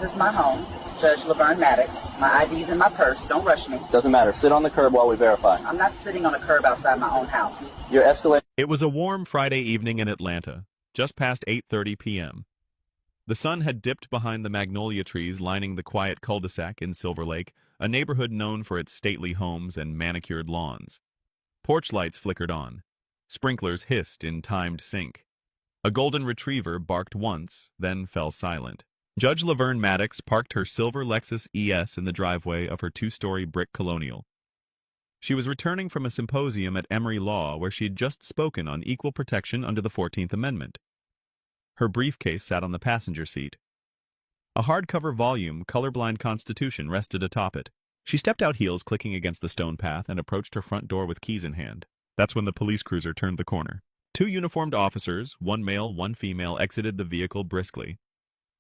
is my home, Judge Laverne Maddox. My ID's in my purse. Don't rush me. Doesn't matter. Sit on the curb while we verify. I'm not sitting on a curb outside my own house. You're escalating. It was a warm Friday evening in Atlanta, just past 8:30 p.m. The sun had dipped behind the magnolia trees lining the quiet cul-de-sac in Silver Lake, a neighborhood known for its stately homes and manicured lawns. Porch lights flickered on. Sprinklers hissed in timed sync. A golden retriever barked once, then fell silent. Judge Laverne Maddox parked her silver Lexus ES in the driveway of her two-story brick colonial. She was returning from a symposium at Emory Law where she had just spoken on equal protection under the 14th Amendment. Her briefcase sat on the passenger seat. A hardcover volume, Colorblind Constitution, rested atop it. She stepped out, heels clicking against the stone path, and approached her front door with keys in hand. That's when the police cruiser turned the corner. Two uniformed officers, one male, one female, exited the vehicle briskly.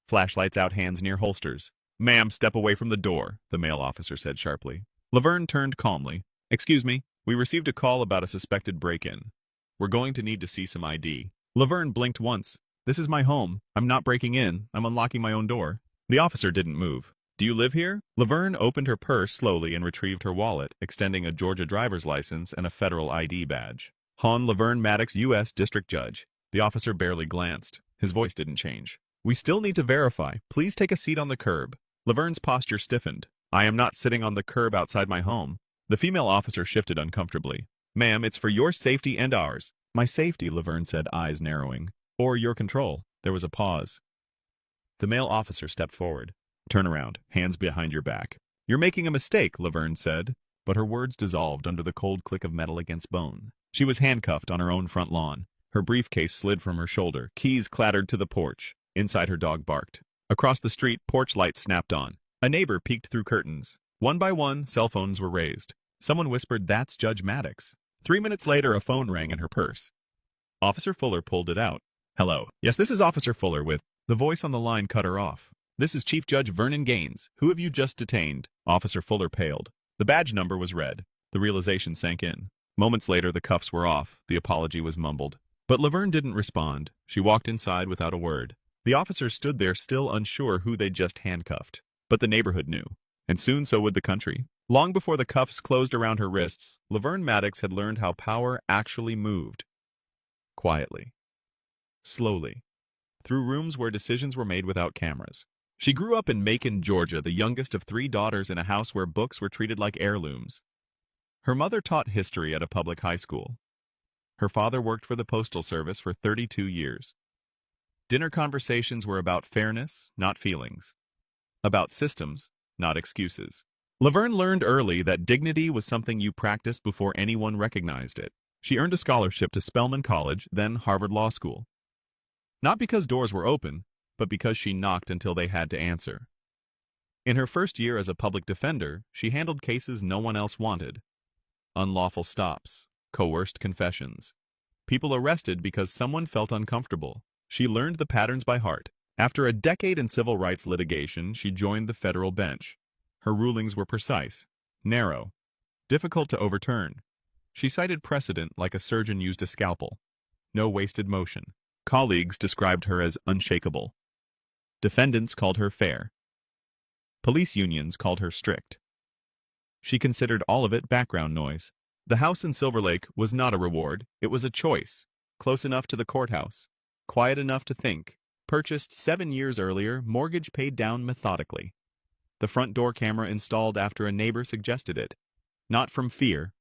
Flashlights out, hands near holsters. "Ma'am, step away from the door," the male officer said sharply. Laverne turned calmly. "Excuse me, we received a call about a suspected break-in. We're going to need to see some ID." Laverne blinked once. "This is my home. I'm not breaking in. I'm unlocking my own door." The officer didn't move. "Do you live here?" Laverne opened her purse slowly and retrieved her wallet, extending a Georgia driver's license and a federal ID badge. "Hon Laverne Maddox, U.S. District Judge." The officer barely glanced. His voice didn't change. "We still need to verify. Please take a seat on the curb." Laverne's posture stiffened. "I am not sitting on the curb outside my home." The female officer shifted uncomfortably. "Ma'am, it's for your safety and ours." "My safety," Laverne said, eyes narrowing. "Or your control." There was a pause. The male officer stepped forward. "Turn around, hands behind your back." "You're making a mistake," Laverne said, but her words dissolved under the cold click of metal against bone. She was handcuffed on her own front lawn. Her briefcase slid from her shoulder. Keys clattered to the porch. Inside, her dog barked. Across the street, porch lights snapped on. A neighbor peeked through curtains. One by one, cell phones were raised. Someone whispered, "That's Judge Maddox." 3 minutes later, a phone rang in her purse. Officer Fuller pulled it out. "Hello. Yes, this is Officer Fuller with..." The voice on the line cut her off. "This is Chief Judge Vernon Gaines. Who have you just detained?" Officer Fuller paled. The badge number was red. The realization sank in. Moments later, the cuffs were off. The apology was mumbled. But Laverne didn't respond. She walked inside without a word. The officers stood there, still unsure who they'd just handcuffed. But the neighborhood knew. And soon so would the country. Long before the cuffs closed around her wrists, Laverne Maddox had learned how power actually moved. Quietly. Slowly. Through rooms where decisions were made without cameras. She grew up in Macon, Georgia, the youngest of 3 daughters in a house where books were treated like heirlooms. Her mother taught history at a public high school. Her father worked for the Postal Service for 32 years. Dinner conversations were about fairness, not feelings. About systems, not excuses. Laverne learned early that dignity was something you practiced before anyone recognized it. She earned a scholarship to Spelman College, then Harvard Law School. Not because doors were open, but because she knocked until they had to answer. In her first year as a public defender, she handled cases no one else wanted. Unlawful stops, coerced confessions. People arrested because someone felt uncomfortable. She learned the patterns by heart. After a decade in civil rights litigation, she joined the federal bench. Her rulings were precise, narrow, difficult to overturn. She cited precedent like a surgeon used a scalpel. No wasted motion. Colleagues described her as unshakable. Defendants called her fair. Police unions called her strict. She considered all of it background noise. The house in Silver Lake was not a reward, it was a choice. Close enough to the courthouse. Quiet enough to think. Purchased 7 years earlier, mortgage paid down methodically. The front door camera installed after a neighbor suggested it. Not from fear,